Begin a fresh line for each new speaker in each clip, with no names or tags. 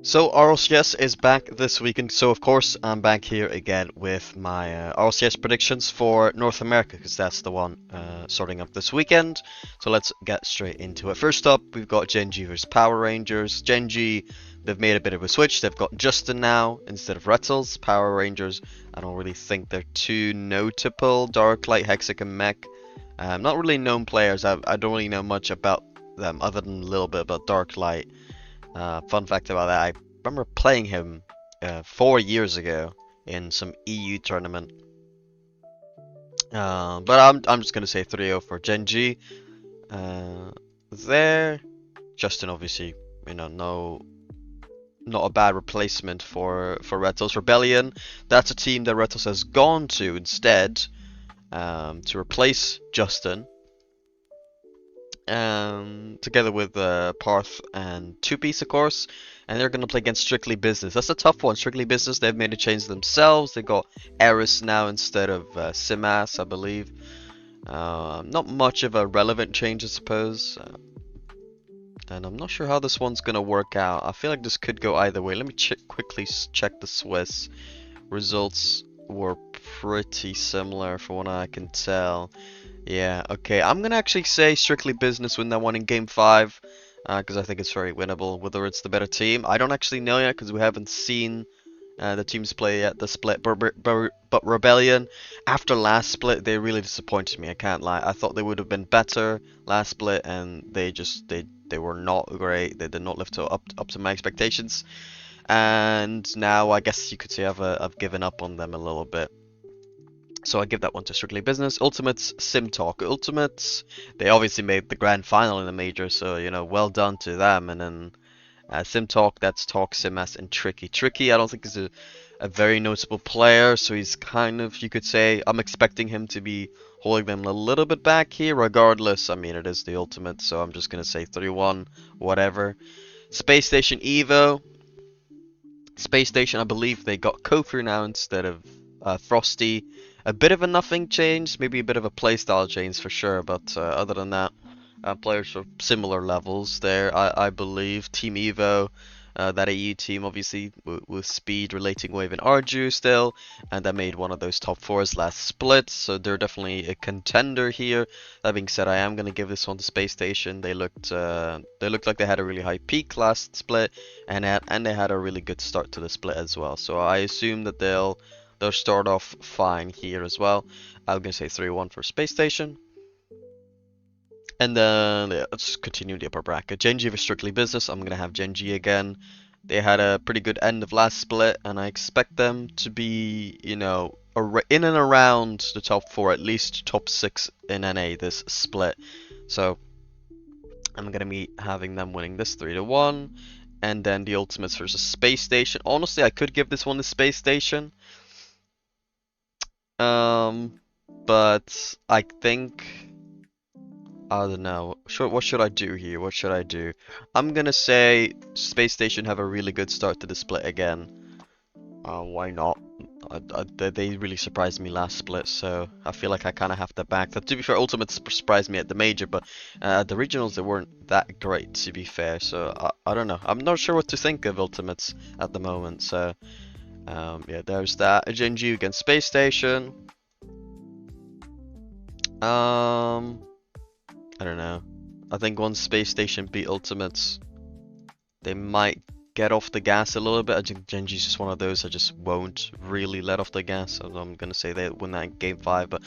So RLCS is back this weekend, so of course I'm back here again with my RLCS predictions for North America, because that's the one starting up this weekend. So let's get straight into it. First up, we've got Gen.G versus Power Rangers. Gen.G, they've made a bit of a switch. They've got Justin now instead of Rettles. Power Rangers, I don't really think they're too notable. Darklight, Hexic, and Mech. Not really known players. I don't really know much about them other than a little bit about Darklight. Fun fact about that, I remember playing him 4 years ago in some EU tournament. But I'm just gonna say 3-0 for Gen.G. There, Justin obviously, no, not a bad replacement for Retos Rebellion. That's a team that Retos has gone to instead to replace Justin. Together with Parth and Two Piece, of course, and they're going to play against Strictly Business. That's a tough one. Strictly Business, they've made a change themselves. They got Eris now instead of Simas, I believe. Not much of a relevant change, I suppose. And I'm not sure how this one's going to work out. I feel like this could go either way. Let me quickly check the Swiss. Results were pretty similar from what I can tell. Yeah, okay. I'm gonna actually say Strictly Business win that one in Game 5, because I think it's very winnable. Whether it's the better team, I don't actually know yet, because we haven't seen the teams play yet, the split. But Rebellion, after last split, they really disappointed me, I can't lie. I thought they would have been better last split, and they were not great. They did not live up to my expectations. And now I guess you could say I've given up on them a little bit. So I give that one to Strictly Business. Ultimates, Sim Talk. Ultimates, they obviously made the grand final in the major, so well done to them. And then Sim Talk, that's Talk, Simas, and Tricky. Tricky, I don't think is a very noticeable player, so he's kind of, you could say, I'm expecting him to be holding them a little bit back here. Regardless, I mean, it is the ultimate, so I'm just gonna say 3-1, whatever. Space Station Evo. Space Station, I believe they got Kofu now instead of Frosty. A bit of a nothing change, maybe a bit of a playstyle change for sure, but other than that, players are similar levels there, I believe. Team Evo, that AU team, obviously, with Speed, Relating Wave, and Arju still, and that made one of those top fours last split, so they're definitely a contender here. That being said, I am going to give this one to Space Station. They looked like they had a really high peak last split, and they had a really good start to the split as well. So I assume that they'll start off fine here as well. I'm gonna say 3-1 for Space Station. And then yeah, let's continue the upper bracket. Gen.G for Strictly Business. I'm gonna have Gen.G again. They had a pretty good end of last split, and I expect them to be, in and around the top four, at least top six in NA this split. So I'm gonna be having them winning this 3-1. And then the Ultimates versus Space Station. Honestly, I could give this one to Space Station. But I think I don't know. What should I do here? What should I do? I'm gonna say Space Station have a really good start to the split again. Why not? They really surprised me last split, so I feel like I kind of have to back that. To be fair, Ultimate surprised me at the major, but the regionals they weren't that great, to be fair. So I don't know. I'm not sure what to think of Ultimates at the moment. So yeah, there's that. Gen.G against Space Station. I don't know. I think once Space Station beat Ultimates, they might get off the gas a little bit. I think Gen.G's just one of those that just won't really let off the gas. So I'm gonna say they win that in Game 5, but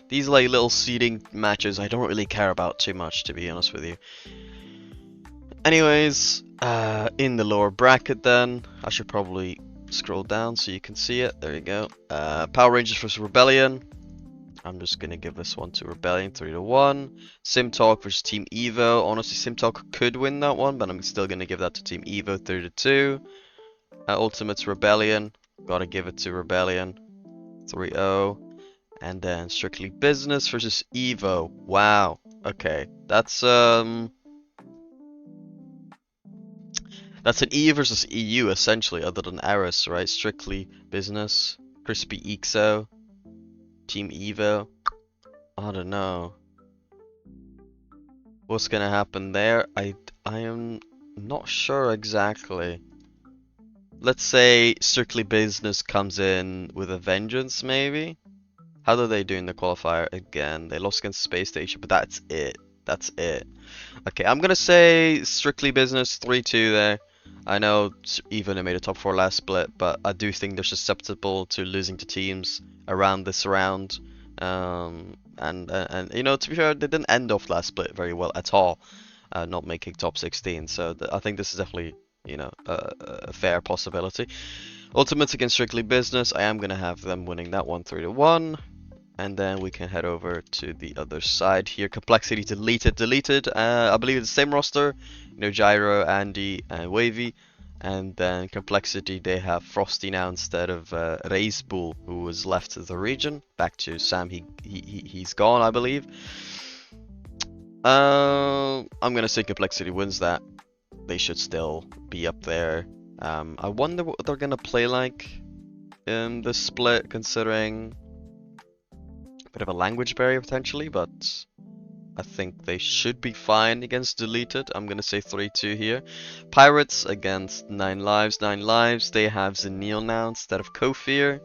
these little seeding matches I don't really care about too much, to be honest with you. Anyways, in the lower bracket then, I should probably scroll down so you can see it. There you go. Power Rangers vs Rebellion. I'm just gonna give this one to Rebellion 3-1. SimTalk versus Team Evo. Honestly, SimTalk could win that one, but I'm still gonna give that to Team Evo 3-2. Ultimates Rebellion. Gotta give it to Rebellion 3-0. And then Strictly Business versus Evo. Wow. Okay. That's an EU versus EU essentially, other than Eris, right? Strictly Business. Crispy Ixo. Team Evo. I don't know what's gonna happen there. I am Not sure exactly. Let's say Strictly Business comes in with a vengeance, maybe? How do they do in the qualifier again? They lost against Space Station, but that's it. That's it. Okay, I'm gonna say Strictly Business 3-2 there. I know even they made a top 4 last split, but I do think they're susceptible to losing to teams around this round. And you know, to be fair, they didn't end off last split very well at all, not making top 16. So I think this is definitely, you know, a fair possibility. Ultimates against Strictly Business, I am gonna have them winning that one 3-1. And then we can head over to the other side here. Complexity deleted. I believe it's the same roster. You know, Gyro, Andy, and Wavy. And then Complexity, they have Frosty now instead of Reisbull, who was left the region. Back to Sam, he's gone, I believe. I'm gonna say Complexity wins that. They should still be up there. I wonder what they're gonna play like in this split, considering bit of a language barrier potentially, but I think they should be fine against Deleted. I'm gonna say 3-2 here. Pirates against 9 Lives. 9 Lives, they have Zenil now instead of Kofir,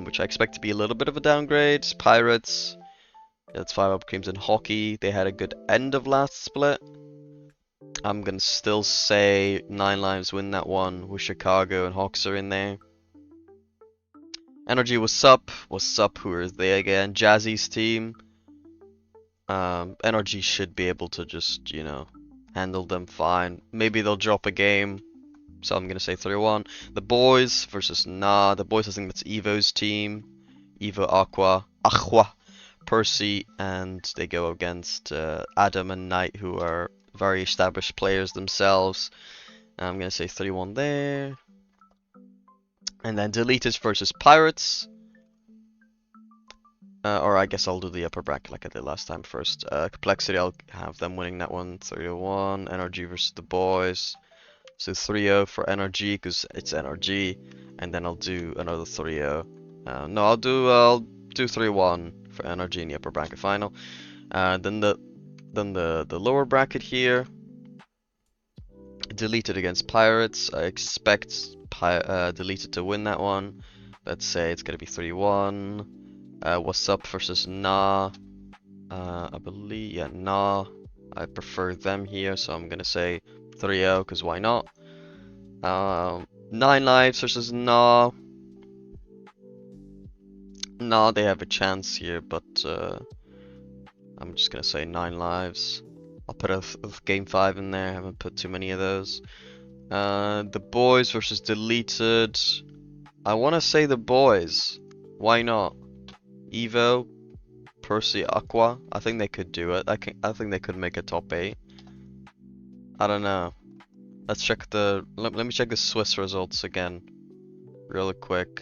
which I expect to be a little bit of a downgrade. Pirates, that's 5 up creams in hockey. They had a good end of last split. I'm gonna still say 9 Lives win that one with Chicago and Hawks are in there. Energy, what's up? What's up? Who are they again? Jazzy's team. Energy should be able to just, you know, handle them fine. Maybe they'll drop a game. So I'm gonna say 3-1. The boys versus Nah. The boys, I think that's Evo's team. Evo, Aqua, Percy, and they go against Adam and Knight, who are very established players themselves. I'm gonna say 3-1 there. And then Deleted versus Pirates. Or I guess I'll do the upper bracket like I did last time first. Complexity, I'll have them winning that one 3-1. Energy versus the boys. So 3-0 for Energy because it's Energy. And then I'll do another 3-0. No, I'll do 3-1 for Energy in the upper bracket final. Then the lower bracket here. Deleted against Pirates. I expect Deleted to win that one. Let's say it's gonna be 3-1. What's up versus Nah. I believe, yeah, Nah. I prefer them here, so I'm gonna say 3-0 because why not? 9 Lives versus Nah. Nah, they have a chance here, but I'm just gonna say 9 Lives. I'll put a game 5 in there. I haven't put too many of those. The boys versus Deleted. I want to say the boys. Why not? Evo, Percy, Aqua. I think they could do it. I think they could make a top 8. I don't know. Let's check the. Let me check the Swiss results again, really quick.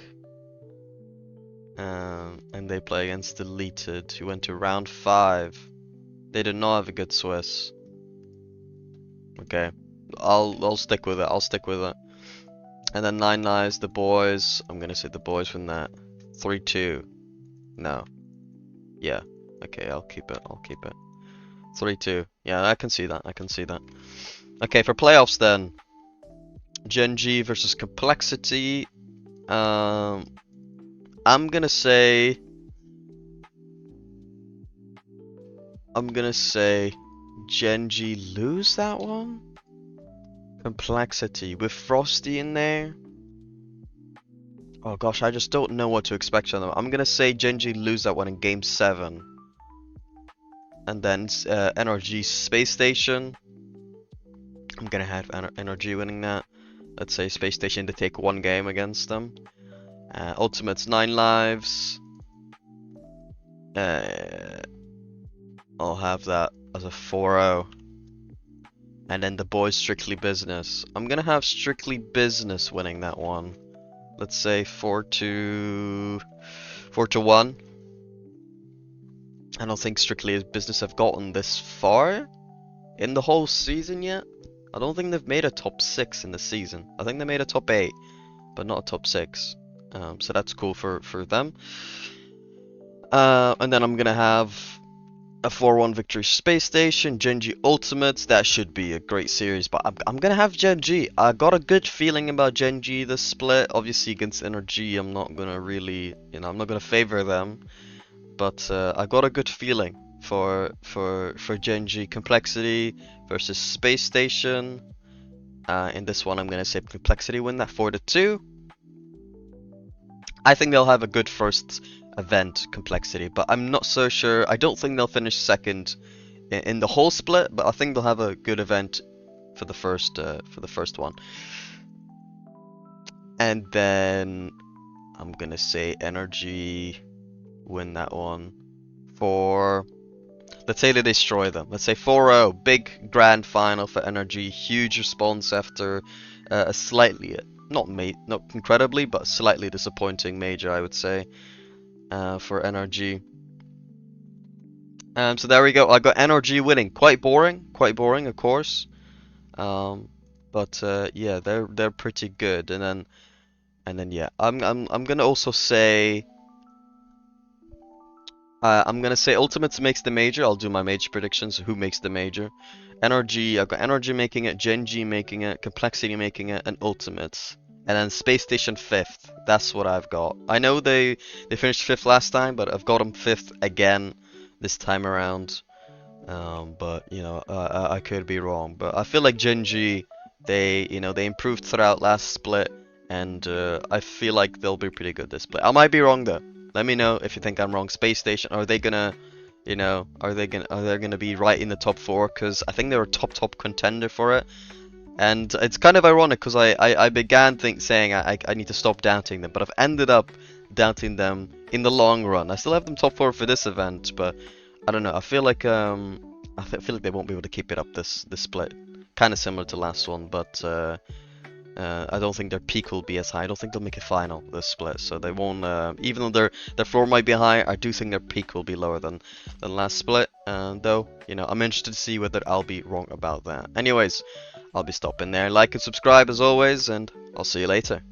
And they play against Deleted, who went to round 5. They did not have a good Swiss. Okay, I'll stick with it. I'll stick with it. And then 9 Lives, the boys. I'm gonna say the boys win that 3-2. No. Yeah. Okay, I'll keep it. 3-2. Yeah, I can see that. Okay, for playoffs then. Gen.G versus Complexity. I'm gonna say Gen.G lose that one. Complexity with Frosty in there. Oh gosh, I just don't know what to expect from them. I'm gonna say Gen.G lose that one in game 7. And then NRG Space Station. I'm gonna have NRG winning that. Let's say Space Station to take 1 game against them. Ultimates 9 Lives. I'll have that as a 4-0. And then the boys Strictly Business. I'm gonna have Strictly Business winning that one. Let's say 4-1. I don't think Strictly Business have gotten this far in the whole season yet. I don't think they've made a top 6 in the season. I think they made a top 8, but not a top 6. So that's cool for them. And then I'm gonna have a 4-1 victory Space Station, Gen.G Ultimates. That should be a great series, but I'm gonna have Gen.G. I got a good feeling about Gen.G this split. Obviously against Energy, I'm not gonna really, I'm not gonna favor them, but I got a good feeling for Gen.G Complexity versus Space Station. In this one, I'm gonna say Complexity win that 4-2. I think they'll have a good first event, Complexity, but I'm not so sure. I don't think they'll finish second in the whole split, but I think they'll have a good event for the first one. And then I'm gonna say Energy win that one for. Let's say they destroy them. Let's say 4-0, big grand final for Energy. Huge response after a slightly, not incredibly, but slightly disappointing major, I would say, for Energy. So there we go. I got Energy winning. Quite boring, of course. But yeah, they're pretty good. And then yeah, I'm gonna also say. I'm gonna say Ultimates makes the major. I'll do my major predictions. Who makes the major? Energy. I've got Energy making it, Gen.G making it, Complexity making it, and Ultimates. And then Space Station 5th. That's what I've got. I know they finished 5th last time, but I've got them 5th again this time around. But I could be wrong. But I feel like Gen.G, they improved throughout last split, and I feel like they'll be pretty good this split. I might be wrong though. Let me know if you think I'm wrong. Space Station, are they gonna be right in the top 4? Because I think they're a top contender for it. And it's kind of ironic because I began saying I need to stop doubting them, but I've ended up doubting them in the long run. I still have them top 4 for this event, but I don't know. I feel like they won't be able to keep it up this split. Kind of similar to last one, but I don't think their peak will be as high. I don't think they'll make a final this split, so they won't. Even though their floor might be high, I do think their peak will be lower than last split. Though I'm interested to see whether I'll be wrong about that. Anyways, I'll be stopping there. Like and subscribe as always, and I'll see you later.